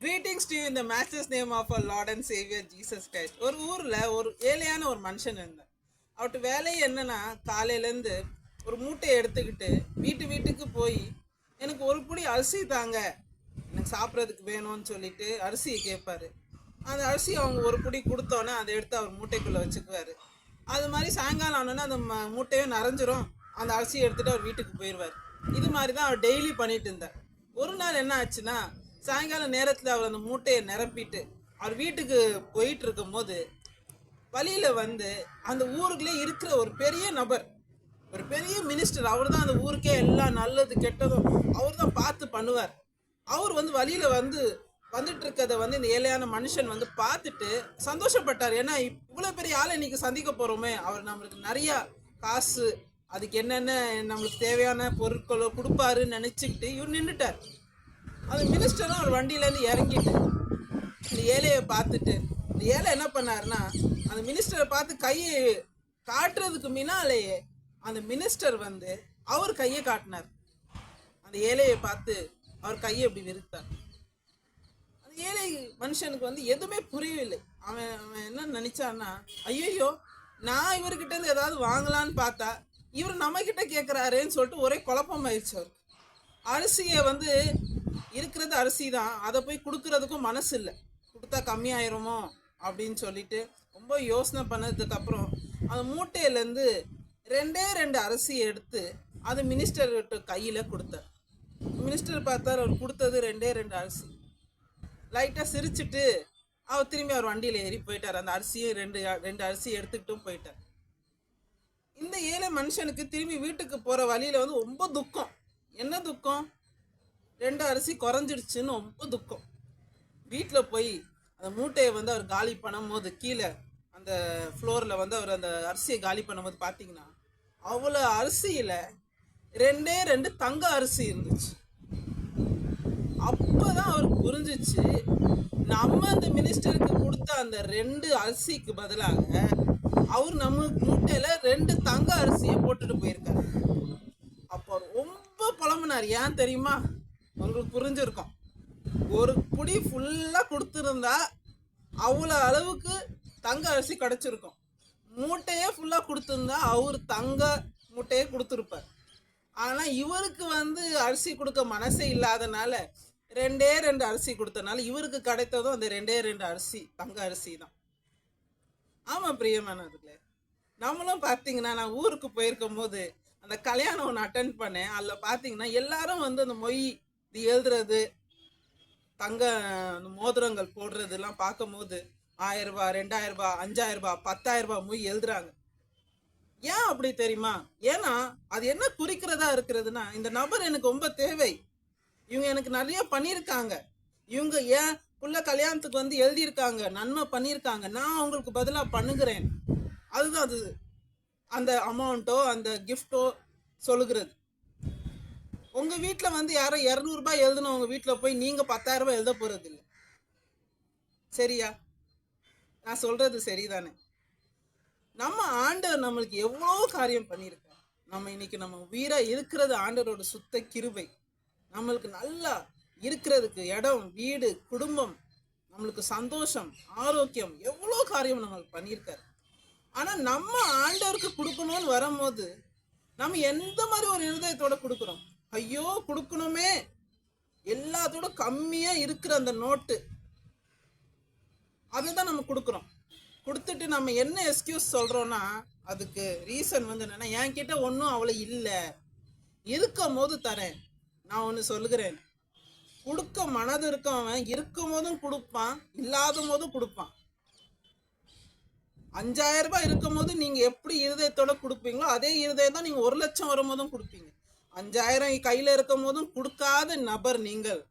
Greetings to you in the matchless name of our Lord and Savior Jesus Christ. ஒரு ஊரில் ஒரு ஏழையான ஒரு மனுஷன் இருந்தார். அவர்கிட்ட வேலை என்னன்னா, காலையிலேருந்து ஒரு மூட்டையை எடுத்துக்கிட்டு வீட்டுக்கு போய் எனக்கு ஒரு புடி அரிசி தாங்க, எனக்கு சாப்பிட்றதுக்கு வேணும்னு சொல்லிட்டு அரிசியை கேட்பாரு. அந்த அரிசி அவங்க ஒரு புடி கொடுத்தோன்னே அதை எடுத்து அவர் மூட்டைக்குள்ளே வச்சுக்குவார். அது மாதிரி சாயங்காலம் ஆனோன்னே அந்த மூட்டையே நிறைஞ்சிரும். அந்த அரிசியை எடுத்துகிட்டு அவர் வீட்டுக்கு போயிடுவார். இது மாதிரி தான் அவர் டெய்லி பண்ணிட்டு இருந்தார். ஒரு நாள் என்ன ஆச்சுன்னா, சாயங்கால நேரத்தில் அவர் அந்த மூட்டையை நிரப்பிட்டு அவர் வீட்டுக்கு போயிட்டு இருக்கும் போது வழியில் வந்து அந்த ஊருக்குள்ளே இருக்கிற ஒரு பெரிய நபர், ஒரு பெரிய மினிஸ்டர், அவர் தான் அந்த ஊருக்கே எல்லாம் நல்லது கெட்டதும் அவர் தான் பார்த்து பண்ணுவார். அவர் வந்து வழியில் வந்துட்டு இருக்கிறத வந்து இந்த ஏழையான மனுஷன் வந்து பார்த்துட்டு சந்தோஷப்பட்டார். ஏன்னா இவ்வளோ பெரிய ஆளை இன்னைக்கு சந்திக்க போகிறோமே, அவர் நம்மளுக்கு நிறையா காசு, அதுக்கு என்னென்ன நம்மளுக்கு தேவையான பொருட்களோ கொடுப்பாருன்னு நினச்சிக்கிட்டு இவர் நின்றுட்டார். அந்த மினிஸ்டரும் ஒரு வண்டியிலேருந்து இறங்கிட்டு இந்த ஏழையை பார்த்துட்டு, இந்த ஏழை என்ன பண்ணாருன்னா, அந்த மினிஸ்டரை பார்த்து கையை காட்டுறதுக்கு முன்னாலேயே அந்த மினிஸ்டர் வந்து அவர் கையை காட்டினார். அந்த ஏழையை பார்த்து அவர் கையை எப்படி விரித்தார். அந்த ஏழை மனுஷனுக்கு வந்து எதுவுமே புரியவில்லை. அவன் என்ன நினைச்சான்னா, ஐயோ நான் இவர்கிட்ட இருந்து ஏதாவது வாங்கலான்னு பார்த்தா இவர் நம்ம கிட்ட கேட்குறாருன்னு சொல்லிட்டு ஒரே குழப்பம் ஆயிடுச்சு. அவர் அரிசியை வந்து இருக்கிறது அரிசி தான், அதை போய் கொடுக்கறதுக்கும் மனசு இல்லை, கொடுத்தா கம்மியாயிருமோ அப்படின்னு சொல்லிட்டு ரொம்ப யோசனை பண்ணதுக்கப்புறம் அந்த மூட்டையிலேருந்து ரெண்டு அரிசியை எடுத்து அது மினிஸ்டர்கிட்ட கையில் கொடுத்தார். மினிஸ்டர் பார்த்தார், அவர் கொடுத்தது ரெண்டு அரிசி. லைட்டாக சிரிச்சுட்டு அவர் திரும்பி அவர் வண்டியில் ஏறி போயிட்டார். அந்த அரிசியை ரெண்டு அரிசி எடுத்துக்கிட்டும் போயிட்டார். இந்த ஏழை மனுஷனுக்கு திரும்பி வீட்டுக்கு போகிற வழியில் வந்து ரொம்ப துக்கம். என்ன துக்கம்? 2 அரிசி குறைஞ்சிடுச்சுன்னு ரொம்ப துக்கம். வீட்டில் போய் அந்த மூட்டையை வந்து அவர் காலி பண்ணும் போது கீழே அந்த ஃப்ளோரில் வந்து அவர் அந்த அரிசியை காலி பண்ணும்போது பார்த்தீங்கன்னா அவ்வளோ அரிசியில் 2 தங்க அரிசி இருந்துச்சு. அப்போ தான் அவருக்கு புரிஞ்சிச்சு, நம்ம அந்த மினிஸ்டருக்கு கொடுத்த அந்த 2 அரிசிக்கு பதிலாக அவர் நம்ம மூட்டையில் 2 தங்க அரிசியை போட்டுட்டு போயிருக்காரு. அப்போ ரொம்ப புலம்புனார். ஏன் தெரியுமா? உங்களுக்கு புரிஞ்சிருக்கும். ஒரு புடி ஃபுல்லாக கொடுத்துருந்தா அவ்வளோ அளவுக்கு தங்க அரிசி கிடச்சிருக்கும். மூட்டையே ஃபுல்லாக கொடுத்துருந்தா அவர் தங்க மூட்டையே கொடுத்துருப்பார். ஆனால் இவருக்கு வந்து அரிசி கொடுக்க மனசே இல்லாதனால 2 அரிசி கொடுத்தனால இவருக்கு கிடைத்ததும் அந்த 2 அரிசி தங்க அரிசி தான். ஆமாம் பிரியமானதுல, நம்மளும் பார்த்தீங்கன்னா, நான் ஊருக்கு போயிருக்கும் போது அந்த கல்யாணம் ஒன்று அட்டன் பண்ணேன். அதில் பார்த்தீங்கன்னா எல்லாரும் வந்து அந்த மொய் இது எழுதுறது, தங்க மோதிரங்கள் போடுறதுலாம் பார்க்கும்போது 1000 ரூபாய், 2000 ரூபாய், 5000 ரூபாய், 10,000 ரூபாய் மொய் எழுதுறாங்க. ஏன் அப்படி தெரியுமா? ஏன்னா அது என்ன குறிக்கிறதா இருக்கிறதுனா, இந்த நபர் எனக்கு ரொம்ப தேவை, இவங்க எனக்கு நிறைய பண்ணியிருக்காங்க, இவங்க ஏன் புள்ள கல்யாணத்துக்கு வந்து எழுதியிருக்காங்க, நன்மை பண்ணியிருக்காங்க, நான் அவங்களுக்கு பதிலாக பண்ணுகிறேன். அதுதான் அது, அந்த அமௌண்ட்டோ அந்த கிஃப்டோ சொல்லுகிறது. உங்கள் வீட்டில் வந்து யாரோ 200 ரூபாய் எழுதணும், உங்கள் வீட்டில் போய் நீங்கள் 10,000 ரூபாய் எழுத போகிறது இல்லை. சரியா? நான் சொல்கிறது சரிதானே? நம்ம ஆண்டவர் நம்மளுக்கு எவ்வளோ காரியம் பண்ணியிருக்கார். நம்ம இன்னைக்கு நம்ம உயிராக இருக்கிறது ஆண்டவரோட சுத்த கிருபை. நம்மளுக்கு நல்லா இருக்கிறதுக்கு இடம், வீடு, குடும்பம், நம்மளுக்கு சந்தோஷம், ஆரோக்கியம், எவ்வளோ காரியம் நம்மளுக்கு பண்ணியிருக்காரு. ஆனால் நம்ம ஆண்டவருக்கு கொடுக்கணும்னு வரும்போது நம்ம எந்த மாதிரி ஒரு இருதயத்தோட கொடுக்குறோம்? ஐயோ கொடுக்கணுமே, எல்லாத்தோட கம்மியாக இருக்கிற அந்த நோட்டு அதை தான் நம்ம கொடுக்குறோம். கொடுத்துட்டு நம்ம என்ன எக்ஸ்கியூஸ் சொல்கிறோன்னா, அதுக்கு ரீசன் வந்து என்னென்னா, என்கிட்ட ஒன்றும் அவ்வளோ இல்லை, இருக்கும் போது தரேன். நான் ஒன்று சொல்லுகிறேன், கொடுக்க மனது இருக்கவன் இருக்கும் போதும் கொடுப்பான், இல்லாத போதும் கொடுப்பான். 5000 ரூபாய் இருக்கும் போது நீங்கள் எப்படி இருதயத்தோட கொடுப்பீங்களோ அதே இருதயம் தான் நீங்கள் 1 லட்சம் வரும்போதும் கொடுப்பீங்க. 5000 கையில் இருக்கும் போதும் கொடுக்காத நபர் நீங்கள்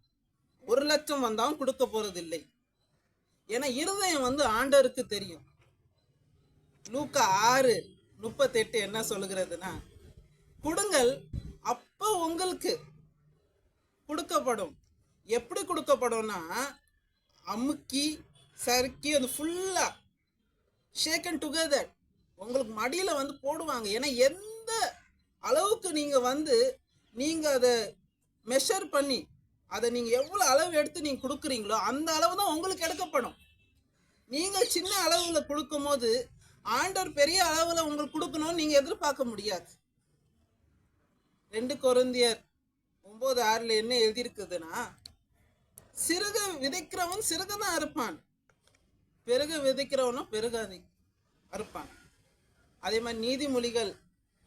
1 லட்சம் வந்தாலும் கொடுக்க போறதில்லை. ஏன்னா இருதயம் வந்து ஆண்டவருக்கு தெரியும். லூக்கா 6:38 என்ன சொல்லுகிறதுனா, கொடுங்கள் அப்போ உங்களுக்கு கொடுக்கப்படும். எப்படி கொடுக்கப்படும்னா, அமுக்கி சறுக்கி அது ஃபுல்லா ஷேக்கன் டுகெதர் உங்களுக்கு மடியில் வந்து போடுவாங்க. ஏன்னா எந்த அளவுக்கு நீங்கள் அதை மெஷர் பண்ணி அதை நீங்க எவ்வளவு அளவு எடுத்து நீங்க கொடுக்குறீங்களோ அந்த அளவு தான் உங்களுக்கு எடுக்கப்படும். நீங்க சின்ன அளவுல கொடுக்கும் போது ஆண்டவர் பெரிய அளவுல உங்களுக்கு கொடுக்கணும்னு நீங்க எதிர்பார்க்க முடியாது. 2 கொரிந்தியர் 9:6 என்ன எழுதியிருக்குதுன்னா, சிறுக விதைக்கிறவன் சிறுகதான் அறுப்பான், பெருக விதைக்கிறவனும் பெருக அறுப்பான். அதே மாதிரி நீதிமொழிகள்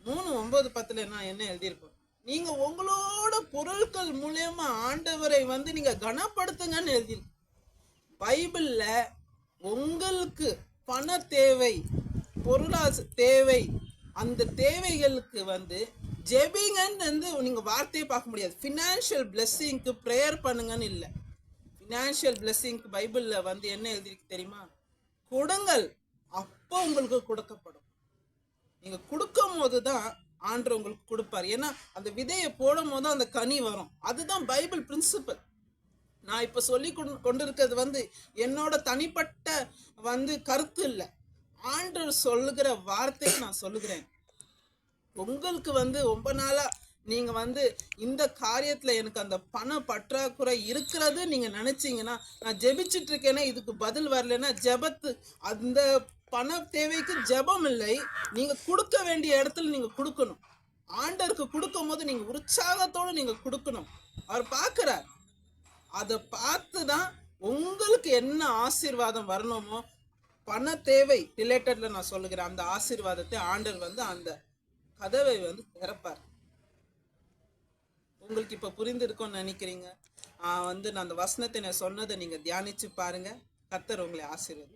3:9-10 என்ன எழுதியிருக்கோம், நீங்க உங்களோட பொருட்கள் மூலியமா ஆண்டவரை நீங்க கனப்படுத்துங்கன்னு எழுதியிருக்கு. பைபிள்ல உங்களுக்கு பண தேவை, பொருளாதார தேவை, அந்த தேவைகளுக்கு ஜெபிங்கன்னு நீங்க வார்த்தையை பார்க்க முடியாது. ஃபினான்ஷியல் பிளெஸ்ஸிங்க்கு ப்ரேயர் பண்ணுங்கன்னு இல்லை. ஃபினான்ஷியல் பிளெஸ்ஸிங்க்கு பைபிள்ல என்ன எழுதிருக்கு தெரியுமா, கொடுங்கள் அப்போ உங்களுக்கு கொடுக்கப்படும். நீங்க கொடுக்கும் போதுதான் ஆண்டவர் உங்களுக்கு கொடுப்பார். ஏன்னா அந்த விதையை போடும் போது அந்த கனி வரும். அதுதான் பைபிள் பிரின்சிபல். நான் இப்ப சொல்லி கொண்டிருக்கிறது என்னோட தனிப்பட்ட கருத்து இல்லை, ஆண்டவர் சொல்லுகிற வார்த்தையை நான் சொல்லுகிறேன். உங்களுக்கு ரொம்ப நாளா நீங்க இந்த காரியத்துல எனக்கு அந்த பண பற்றாக்குறை இருக்கிறது நீங்க நினைச்சீங்கன்னா, நான் ஜெபிச்சுட்டு இருக்கேன்னா இதுக்கு பதில் வரலன்னா, அந்த பண தேவைக்கு ஜெபம் இல்லை, நீங்க கொடுக்க வேண்டிய இடத்துல நீங்க கொடுக்கணும். ஆண்டவருக்கு கொடுக்கும் போது நீங்க உற்சாகத்தோடு நீங்க கொடுக்கணும். அவர் பார்க்கிறார். அதை பார்த்துதான் உங்களுக்கு என்ன ஆசீர்வாதம் வரணுமோ, பண தேவை ரிலேட்டட்ல நான் சொல்லுகிறேன், அந்த ஆசீர்வாதத்தை ஆண்டவர் அந்த கதவை திறப்பார். உங்களுக்கு இப்ப புரிந்திருக்கும்னு நினைக்கிறீங்க. நான் அந்த வசனத்தை நான் சொன்னதை நீங்க தியானிச்சு பாருங்க. கர்த்தர் உங்களை ஆசீர்வதி.